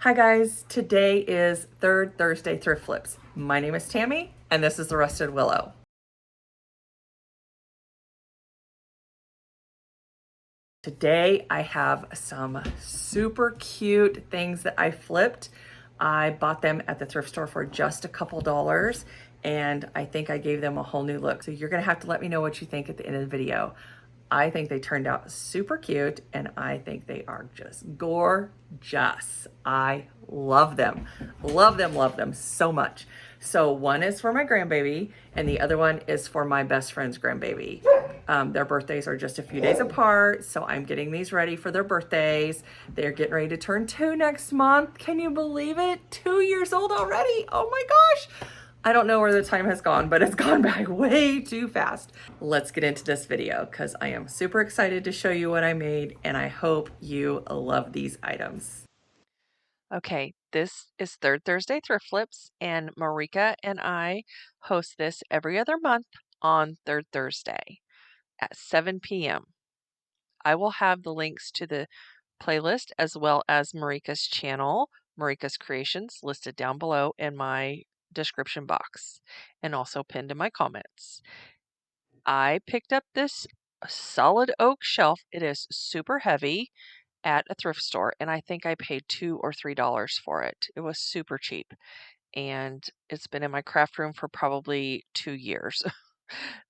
Hi guys, today is third Thursday Thrift Flips. My name is Tammy and this is the Rusted Willow. Today I have some super cute things that I flipped. I bought them at the thrift store for just a couple dollars and I think I gave them a whole new look. So you're gonna have to let me know what you think at the end of the video. I think they turned out super cute and I think they are just gorgeous. I love them. Love them so much. So one is for my grandbaby and the other one is for my best friend's grandbaby. Their birthdays are just a few days apart, so I'm getting these ready for their birthdays. They're getting ready to turn 2 next month. Can you believe it? 2 years old already. Oh my gosh. I don't know where the time has gone, but it's gone by way too fast. Let's get into this video because I am super excited to show you what I made and I hope you love these items. Okay, this is Third Thursday Thrift Flips and Marika and I host this every other month on Third Thursday at 7 p.m. I will have the links to the playlist as well as Marika's channel, Marika's Creations, listed down below in my description box and also pinned in my comments. I picked up this solid oak shelf. It is super heavy at a thrift store, and I think I paid $2 or $3 for it. It was super cheap, and it's been in my craft room for probably 2 years.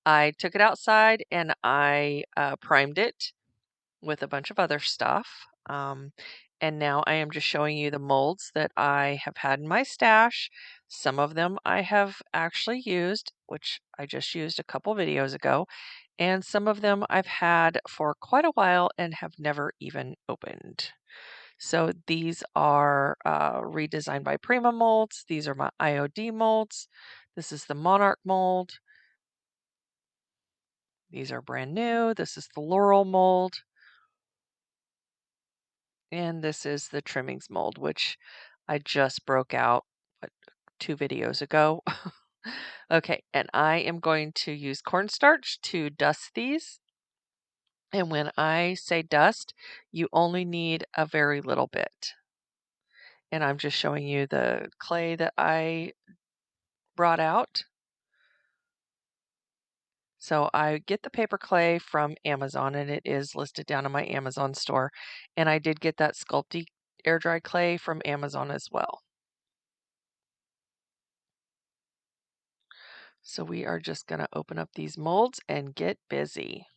I took it outside and I primed it with a bunch of other stuff. And now I am just showing you the molds that I have had in my stash. Some of them I have actually used, which I just used a couple videos ago, and some of them I've had for quite a while and have never even opened. So these are redesigned by Prima molds. These are my IOD molds. This is the Monarch mold. These are brand new. This is the Laurel mold. And this is the trimmings mold, which I just broke out 2 videos ago. Okay, and I am going to use cornstarch to dust these. And when I say dust, you only need a very little bit. And I'm just showing you the clay that I brought out. So I get the paper clay from Amazon and it is listed down in my Amazon store. And I did get that Sculpey air dry clay from Amazon as well. So we are just going to open up these molds and get busy.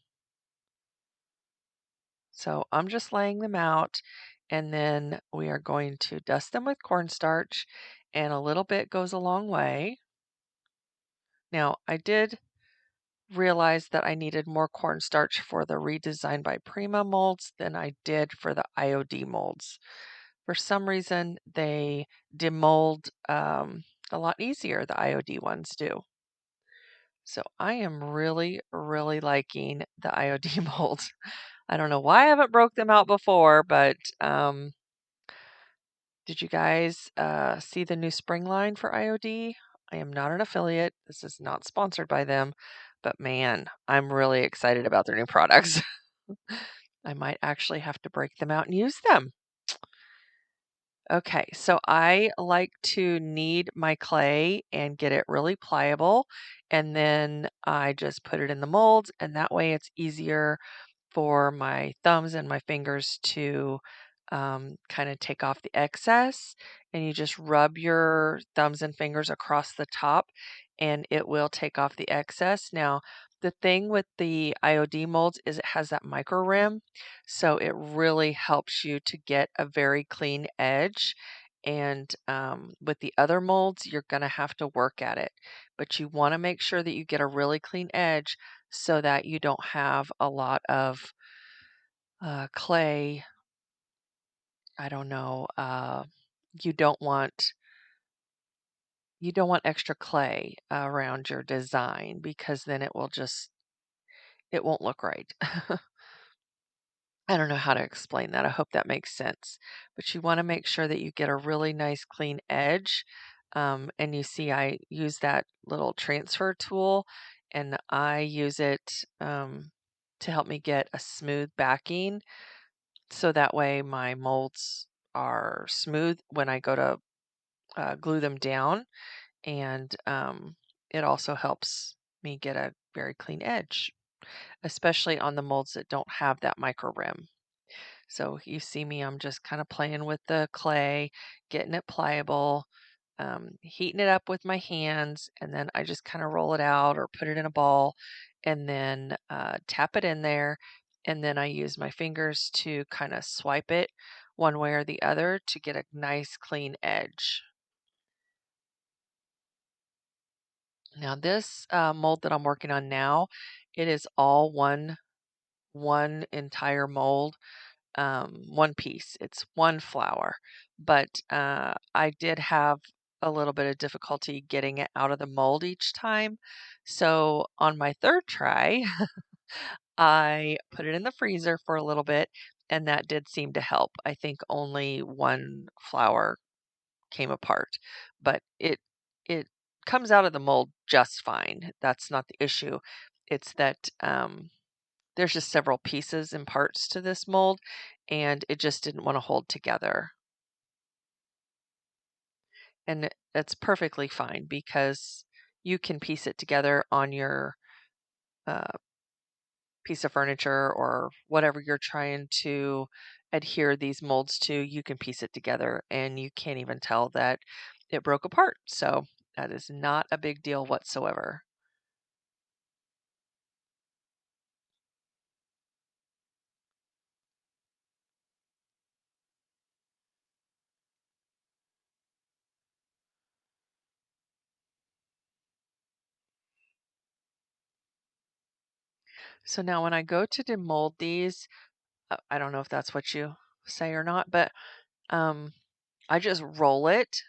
So I'm just laying them out and then we are going to dust them with cornstarch and a little bit goes a long way. Now I did realize that I needed more cornstarch for the redesigned by Prima molds than I did for the IOD molds. For some reason, they demold a lot easier, the IOD ones do. So I am really liking the IOD molds. I don't know why I haven't broke them out before, but did you guys see the new spring line for IOD? I am not an affiliate. This is not sponsored by them, but man, I'm really excited about their new products. I might actually have to break them out and use them. Okay, so I like to knead my clay and get it really pliable, and then I just put it in the molds, and that way it's easier for my thumbs and my fingers to kind of take off the excess. And you just rub your thumbs and fingers across the top, and it will take off the excess. Now, the thing with the IOD molds is it has that micro rim, so it really helps you to get a very clean edge. And with the other molds, you're going to have to work at it. But you want to make sure that you get a really clean edge so that you don't have a lot of clay. I don't know. You don't want extra clay around your design because then it won't look right. I don't know how to explain that. I hope that makes sense. But you want to make sure that you get a really nice clean edge. And you see I use that little transfer tool and I use it to help me get a smooth backing. So that way my molds are smooth when I go to glue them down, and it also helps me get a very clean edge, especially on the molds that don't have that micro rim. So you see me, I'm just kind of playing with the clay, getting it pliable, heating it up with my hands, and then I just kind of roll it out or put it in a ball and then tap it in there. And then I use my fingers to kind of swipe it one way or the other to get a nice clean edge. Now this mold that I'm working on now, it is all one entire mold, one piece. It's one flower, but I did have a little bit of difficulty getting it out of the mold each time. So on my third try, I put it in the freezer for a little bit, and that did seem to help. I think only one flower came apart, but it comes out of the mold just fine. That's not the issue. It's that there's just several pieces and parts to this mold, and it just didn't want to hold together. And that's perfectly fine because you can piece it together on your uh, piece of furniture or whatever you're trying to adhere these molds to. You can piece it together and you can't even tell that it broke apart. So that is not a big deal whatsoever. So now when I go to demold these, I don't know if that's what you say or not, but um, I just roll it.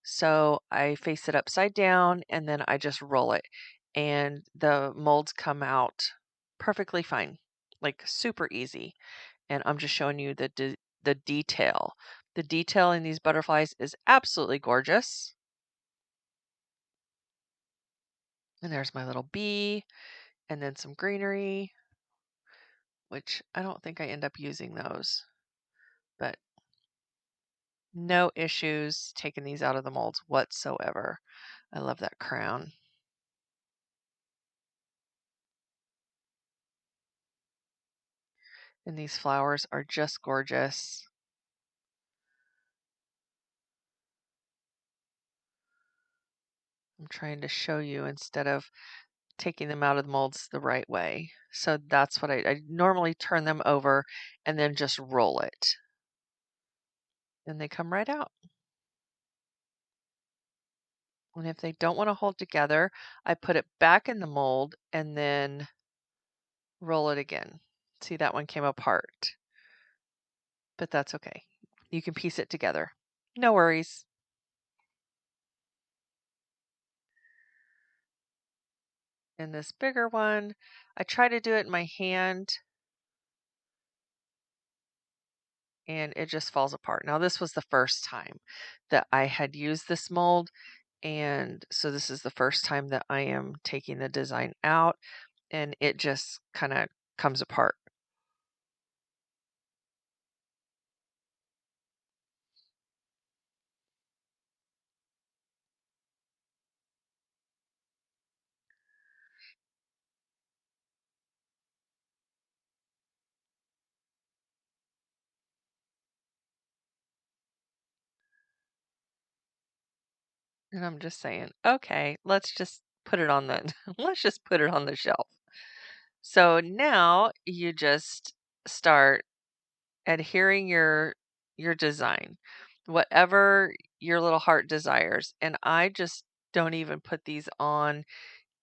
So I face it upside down and then I just roll it. And the molds come out perfectly fine, like super easy. And I'm just showing you the detail. The detail in these butterflies is absolutely gorgeous. And there's my little bee and then some greenery, which I don't think I end up using those, but no issues taking these out of the molds whatsoever. I love that crown. And these flowers are just gorgeous. I'm trying to show you instead of taking them out of the molds the right way. So that's what I normally turn them over and then just roll it. And they come right out. And if they don't want to hold together, I put it back in the mold and then roll it again. See, that one came apart, but that's okay. You can piece it together. No worries. And this bigger one, I try to do it in my hand and it just falls apart. Now, this was the first time that I had used this mold, and so this is the first time that I am taking the design out, and it just kind of comes apart. And I'm just saying, okay, let's just put it on the let's just put it on the shelf. So now you just start adhering your design, whatever your little heart desires. And I just don't even put these on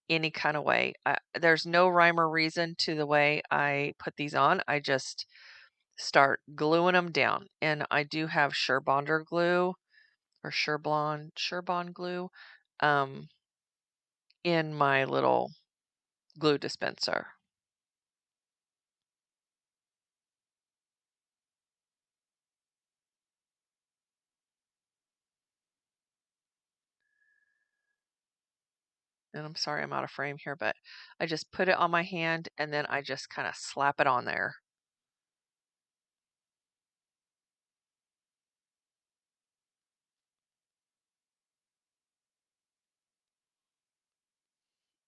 any kind of way. There's no rhyme or reason to the way I put these on. I just start gluing them down. And I do have Surebonder glue or Surebond glue um, in my little glue dispenser. And I'm sorry I'm out of frame here, but I just put it on my hand and then I just kind of slap it on there.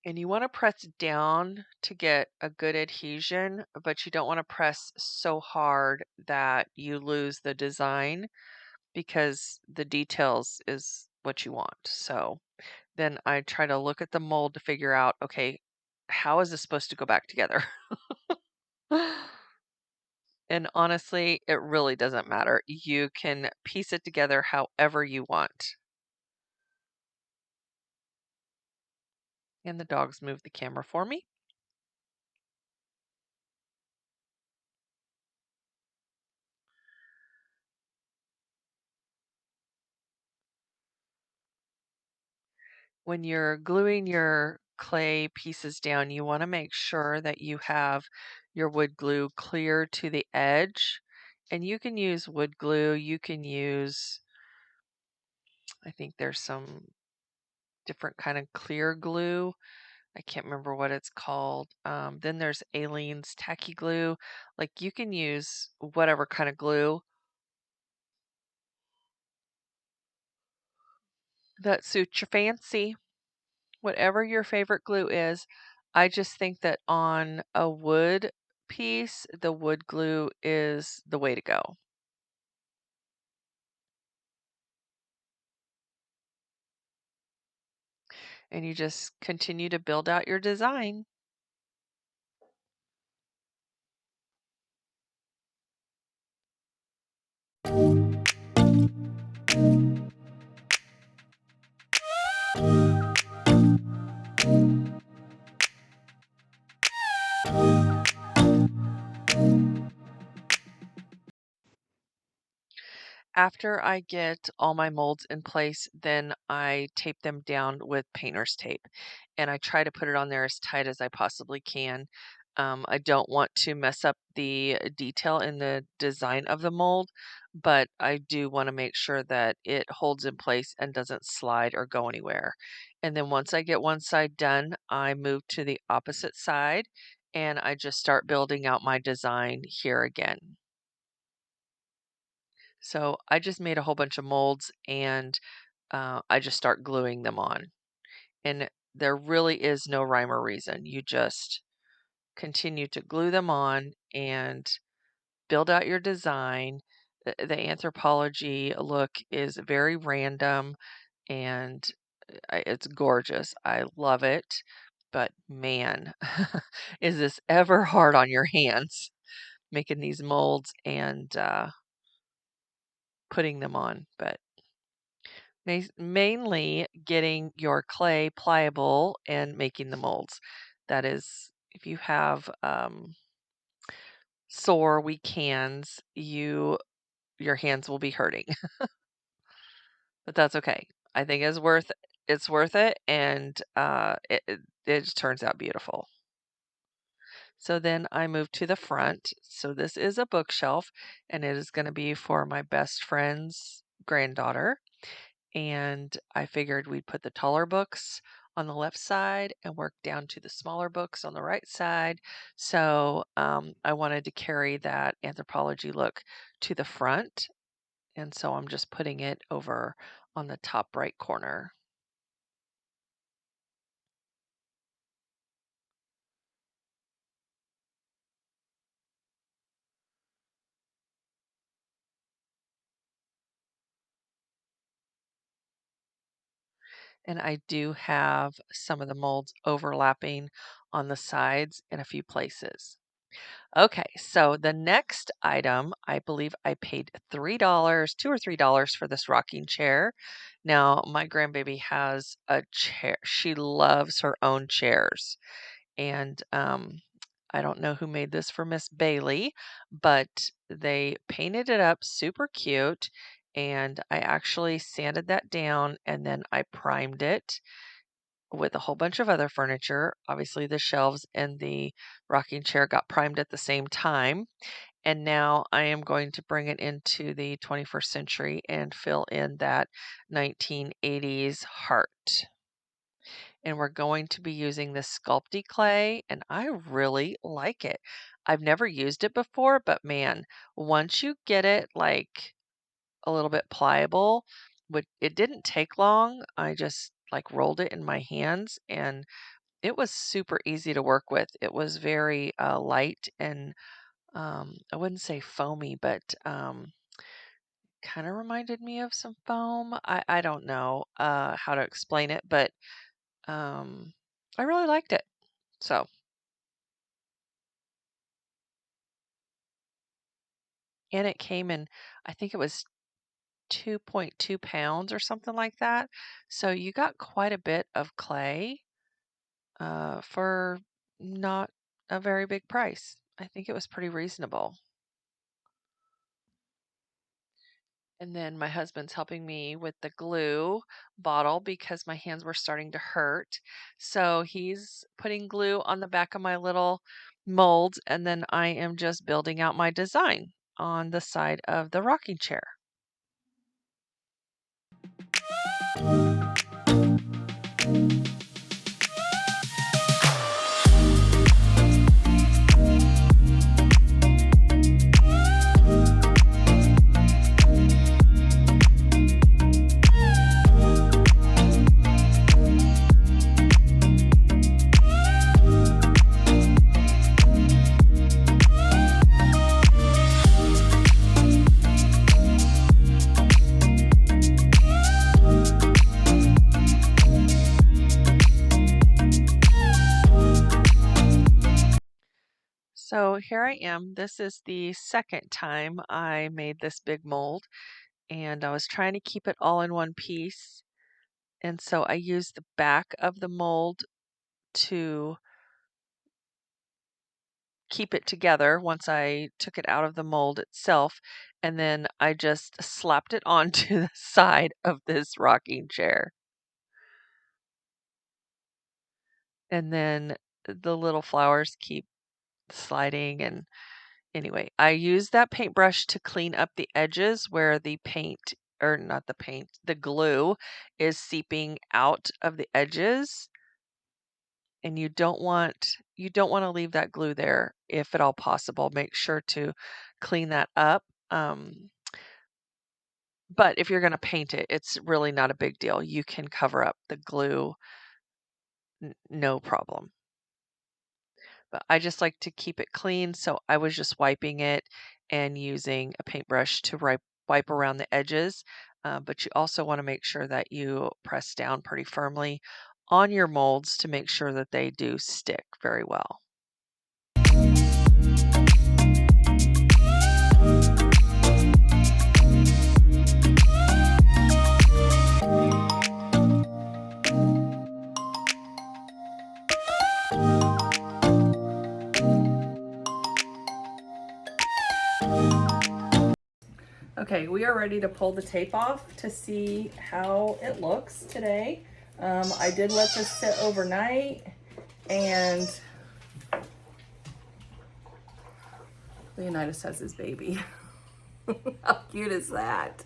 And you want to press down to get a good adhesion, but you don't want to press so hard that you lose the design because the details is what you want. So then I try to look at the mold to figure out, okay, how is this supposed to go back together? And honestly, it really doesn't matter. You can piece it together however you want. And the dogs move the camera for me. When you're gluing your clay pieces down, you want to make sure that you have your wood glue clear to the edge. And you can use wood glue. You can use, I think there's some different kind of clear glue. I can't remember what it's called. Then there's Aleene's tacky glue. Like you can use whatever kind of glue that suits your fancy. Whatever your favorite glue is. I just think that on a wood piece, the wood glue is the way to go. And you just continue to build out your design. After I get all my molds in place, then I tape them down with painter's tape, and I try to put it on there as tight as I possibly can. I don't want to mess up the detail in the design of the mold, but I do want to make sure that it holds in place and doesn't slide or go anywhere. And then once I get one side done, I move to the opposite side and I just start building out my design here again. So I just made a whole bunch of molds and I just start gluing them on. And there really is no rhyme or reason. You just continue to glue them on and build out your design. The Anthropologie look is very random and it's gorgeous. I love it. But man, is this ever hard on your hands making these molds and putting them on. But mainly getting your clay pliable and making the molds. That is, if you have sore, weak hands, your hands will be hurting, but that's okay. I think it's worth it, and it just turns out beautiful. So then I move to the front. So this is a bookshelf, and it is going to be for my best friend's granddaughter. And I figured we'd put the taller books on the left side and work down to the smaller books on the right side. So I wanted to carry that Anthropologie look to the front. And so I'm just putting it over on the top right corner. And I do have some of the molds overlapping on the sides in a few places. Okay, so the next item, I believe I paid $3, $2 or $3 for this rocking chair. Now, my grandbaby has a chair. She loves her own chairs. And I don't know who made this for Miss Bailey, but they painted it up super cute. And I actually sanded that down and then I primed it with a whole bunch of other furniture. Obviously, the shelves and the rocking chair got primed at the same time. And now I am going to bring it into the 21st century and fill in that 1980s heart. And we're going to be using this Sculpty clay, and I really like it. I've never used it before, but man, once you get it like a little bit pliable, it didn't take long. I just like rolled it in my hands and it was super easy to work with. It was very light and I wouldn't say foamy, but kind of reminded me of some foam. I don't know how to explain it, but um, I really liked it. So, and it came in, I think it was 2.2 pounds or something like that. So you got quite a bit of clay for not a very big price. I think it was pretty reasonable. And then my husband's helping me with the glue bottle because my hands were starting to hurt. So he's putting glue on the back of my little molds, and then I am just building out my design on the side of the rocking chair. So here I am. This is the second time I made this big mold, and I was trying to keep it all in one piece. And so I used the back of the mold to keep it together once I took it out of the mold itself, and then I just slapped it onto the side of this rocking chair. And then the little flowers keep sliding, and anyway, I used that paintbrush to clean up the edges where the paint, or not the paint, the glue is seeping out of the edges, and you don't want to leave that glue there if at all possible. Make sure to clean that up. But if you're going to paint it, it's really not a big deal. You can cover up the glue, no problem. But I just like to keep it clean, so I was just wiping it and using a paintbrush to wipe around the edges. But you also want to make sure that you press down pretty firmly on your molds to make sure that they do stick very well. Okay, we are ready to pull the tape off to see how it looks today. I did let this sit overnight, and Leonidas has his baby. How cute is that?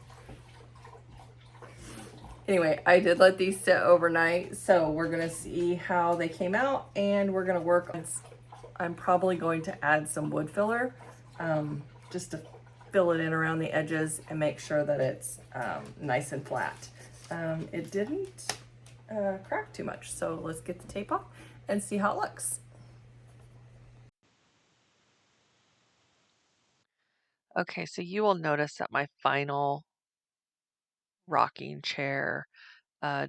Anyway, I did let these sit overnight, so we're gonna see how they came out, and we're gonna work on, I'm probably going to add some wood filler, just to fill it in around the edges and make sure that it's nice and flat. It didn't crack too much, so let's get the tape off and see how it looks. Okay, so you will notice that my final rocking chair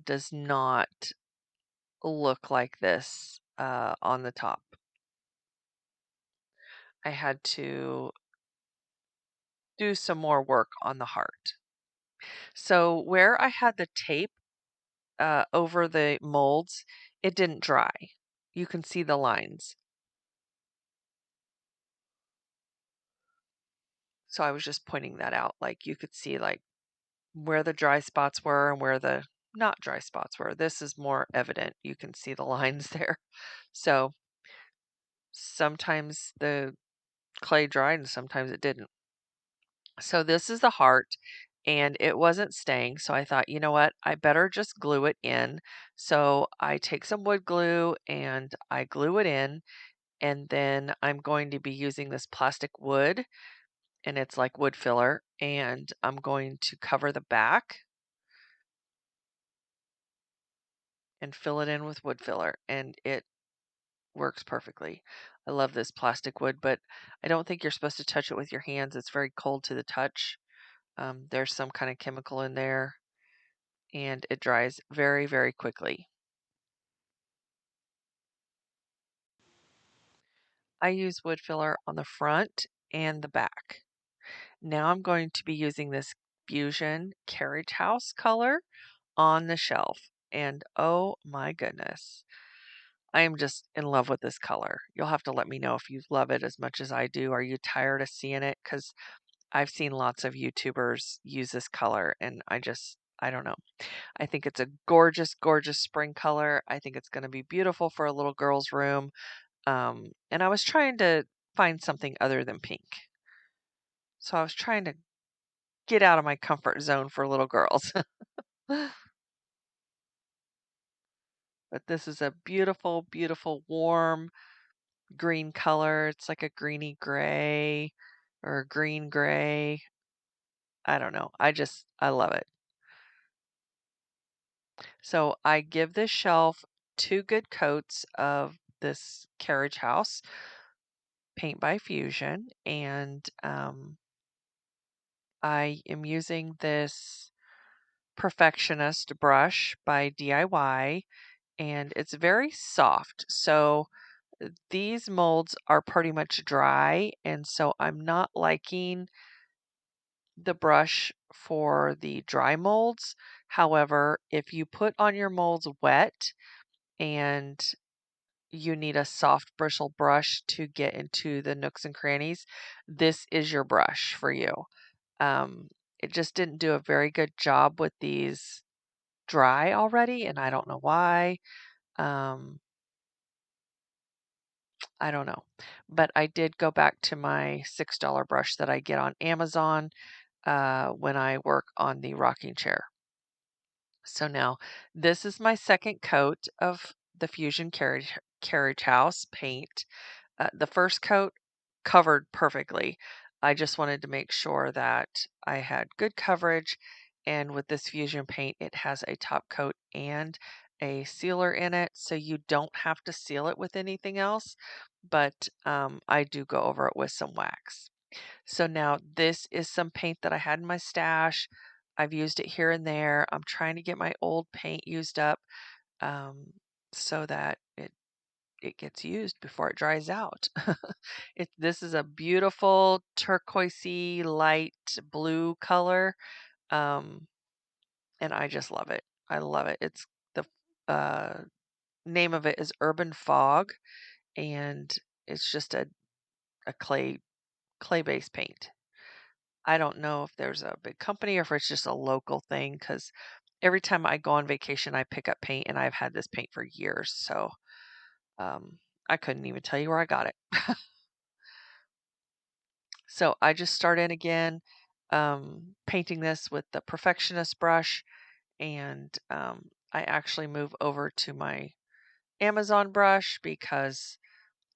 does not look like this on the top. I had to do some more work on the heart. So where I had the tape over the molds, it didn't dry. You can see the lines. So I was just pointing that out. Like you could see like where the dry spots were and where the not dry spots were. This is more evident. You can see the lines there. So sometimes the clay dried and sometimes it didn't. So this is the heart, and it wasn't staying. So I thought, you know what? I better just glue it in. So I take some wood glue and I glue it in. And then I'm going to be using this plastic wood, and it's like wood filler. And I'm going to cover the back and fill it in with wood filler. And it works perfectly. I love this plastic wood, but I don't think you're supposed to touch it with your hands. It's very cold to the touch. There's some kind of chemical in there, and it dries very, very quickly. I use wood filler on the front and the back. Now I'm going to be using this Fusion Carriage House color on the shelf. And oh my goodness, I am just in love with this color. You'll have to let me know if you love it as much as I do. Are you tired of seeing it? Because I've seen lots of YouTubers use this color, and I don't know. I think it's a gorgeous, gorgeous spring color. I think it's going to be beautiful for a little girl's room. And I was trying to find something other than pink. So I was trying to get out of my comfort zone for little girls. But this is a beautiful, beautiful, warm green color. It's like a greeny gray or a green gray. I don't know. I love it. So I give this shelf 2 good coats of this Carriage House Paint by Fusion, and I am using this Perfectionist brush by DIY, and it's very soft. So these molds are pretty much dry, and so I'm not liking the brush for the dry molds. However, if you put on your molds wet and you need a soft bristle brush to get into the nooks and crannies, this is your brush for you. Um, it just didn't do a very good job with these dry already, and I don't know why. Um, I don't know. But I did go back to my $6 brush that I get on Amazon when I work on the rocking chair. So now this is my second coat of the Fusion Carriage House paint. The first coat covered perfectly. I just wanted to make sure that I had good coverage. And with this Fusion paint, it has a top coat and a sealer in it, so you don't have to seal it with anything else. But I do go over it with some wax. So now this is some paint that I had in my stash. I've used it here and there. I'm trying to get my old paint used up um, so that it gets used before it dries out. This is a beautiful turquoisey light blue color, um, and I just love it. I love it. It's the uh, name of it is Urban Fog, and it's just a clay based paint. I don't know if there's a big company or if it's just a local thing because every time I go on vacation, I pick up paint, and I've had this paint for years. So I couldn't even tell you where I got it. So I just start in again, painting this with the Perfectionist brush, and I actually move over to my Amazon brush because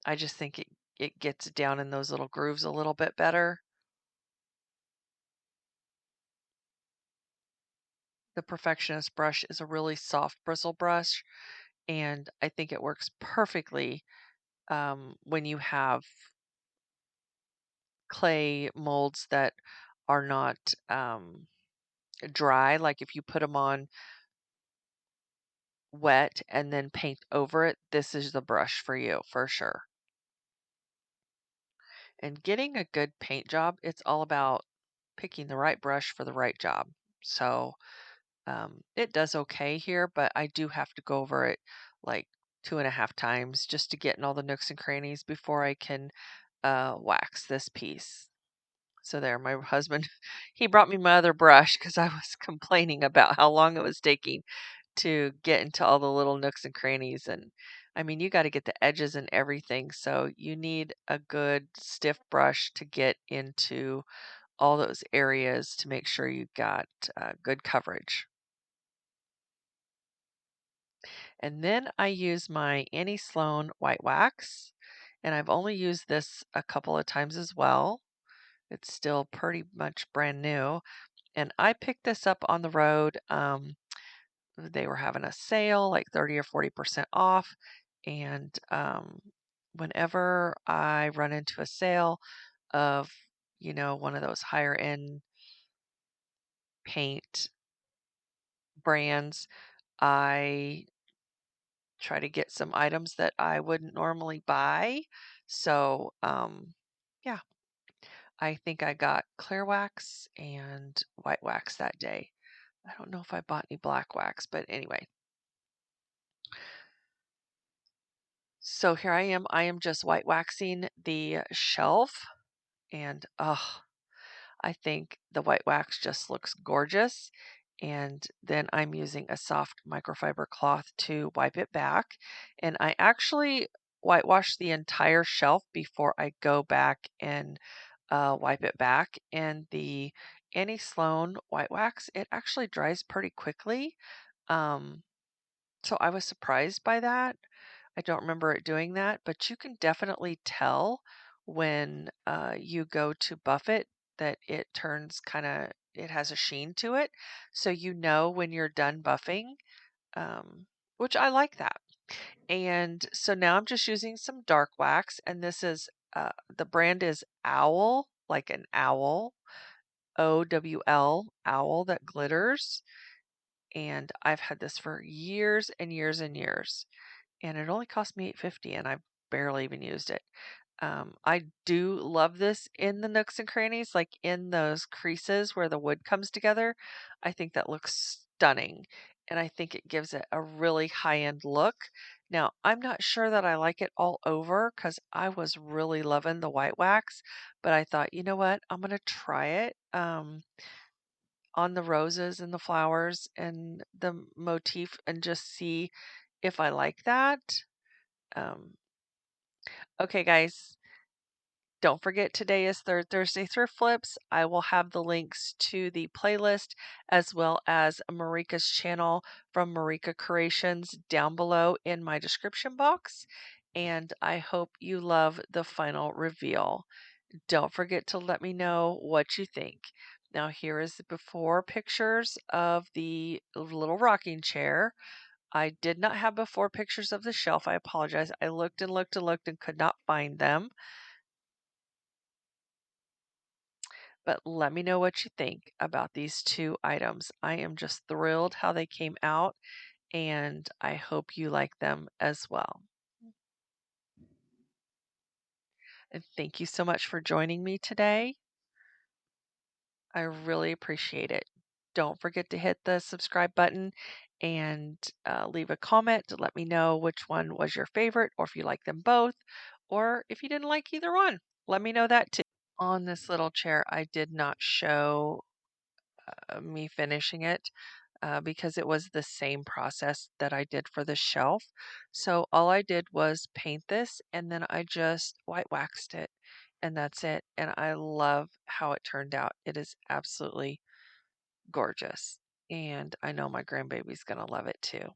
I just think it gets down in those little grooves a little bit better. The Perfectionist brush is a really soft bristle brush, and I think it works perfectly when you have clay molds that are not dry. Like if you put them on wet and then paint over it, this is the brush for you for sure. And getting a good paint job, it's all about picking the right brush for the right job. So it does okay here, but I do have to go over it like 2.5 times just to get in all the nooks and crannies before I can wax this piece. So there, my husband, he brought me my other brush because I was complaining about how long it was taking to get into all the little nooks and crannies. And I mean, you got to get the edges and everything. So you need a good stiff brush to get into all those areas to make sure you got good coverage. And then I use my Annie Sloan white wax, and I've only used this a couple of times as well. It's still pretty much brand new. And I picked this up on the road. They were having a sale, like 30 or 40% off. And whenever I run into a sale of, one of those higher end paint brands, I try to get some items that I wouldn't normally buy. So, yeah, I think I got clear wax and white wax that day. I don't know if I bought any black wax, but anyway. So here I am. I am just white waxing the shelf, and I think the white wax just looks gorgeous. And then I'm using a soft microfiber cloth to wipe it back. And I actually whitewash the entire shelf before I go back and wipe it back. And the Annie Sloan white wax, it actually dries pretty quickly. Um, so I was surprised by that. I don't remember it doing that, but you can definitely tell when you go to buff it that it turns it has a sheen to it. So you know when you're done buffing, which I like that. And so now I'm just using some dark wax, and this is the brand is Owl, like an owl, OWL, owl that glitters. And I've had this for years and years and years, and it only cost me $8.50, and I've barely even used it. I do love this in the nooks and crannies, like in those creases where the wood comes together. I think that looks stunning, and I think it gives it a really high-end look. Now, I'm not sure that I like it all over because I was really loving the white wax, but I thought, you know what? I'm gonna try it on the roses and the flowers and the motif and just see if I like that. Um, okay, guys, don't forget today is Third Thursday Thrift Flips. I will have the links to the playlist as well as Marika's channel from Marika Creations down below in my description box. And I hope you love the final reveal. Don't forget to let me know what you think. Now, here is the before pictures of the little rocking chair. I did not have before pictures of the shelf. I apologize. I looked and looked and looked and could not find them. But let me know what you think about these two items. I am just thrilled how they came out, and I hope you like them as well. And thank you so much for joining me today. I really appreciate it. Don't forget to hit the subscribe button and leave a comment to let me know which one was your favorite, or if you like them both, or if you didn't like either one. Let me know that too. On this little chair, I did not show me finishing it because it was the same process that I did for the shelf. So all I did was paint this, and then I just white waxed it, and that's it. And I love how it turned out. It is absolutely gorgeous. And I know my grandbaby's going to love it too.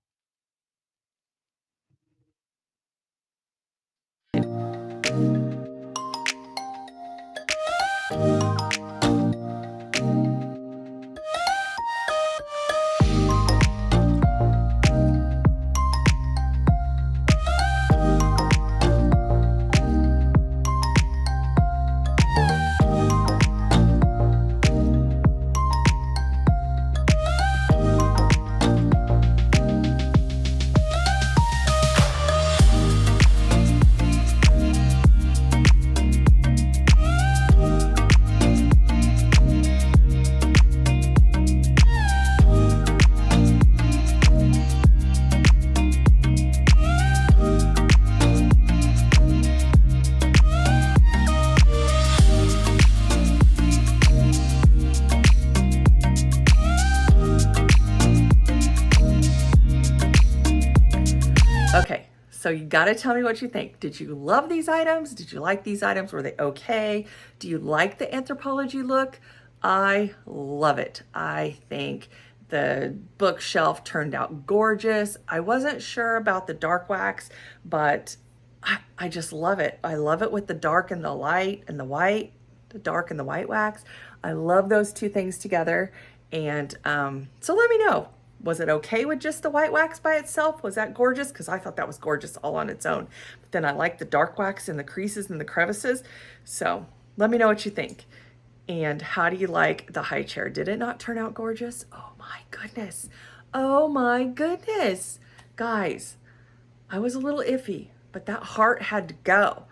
Okay, so you gotta tell me what you think. Did you love these items? Did you like these items? Were they okay? Do you like the Anthropologie look? I love it. I think the bookshelf turned out gorgeous. I wasn't sure about the dark wax, but I just love it. I love it with the dark and the light and the white, the dark and the white wax. I love those two things together. And so let me know. Was it okay with just the white wax by itself? Was that gorgeous? Because I thought that was gorgeous all on its own. But then I like the dark wax in the creases and the crevices. So let me know what you think. And how do you like the high chair? Did it not turn out gorgeous? Oh my goodness. Oh my goodness. Guys, I was a little iffy, but that heart had to go.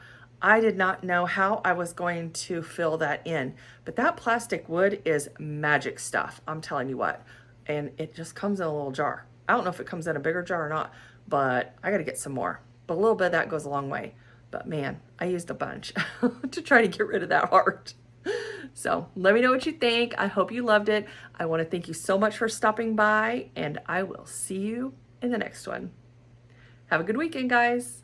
I did not know how I was going to fill that in, but that plastic wood is magic stuff. I'm telling you what. And it just comes in a little jar. I don't know if it comes in a bigger jar or not, but I got to get some more. But a little bit of that goes a long way. But man, I used a bunch to try to get rid of that heart. So let me know what you think. I hope you loved it. I want to thank you so much for stopping by, and I will see you in the next one. Have a good weekend, guys.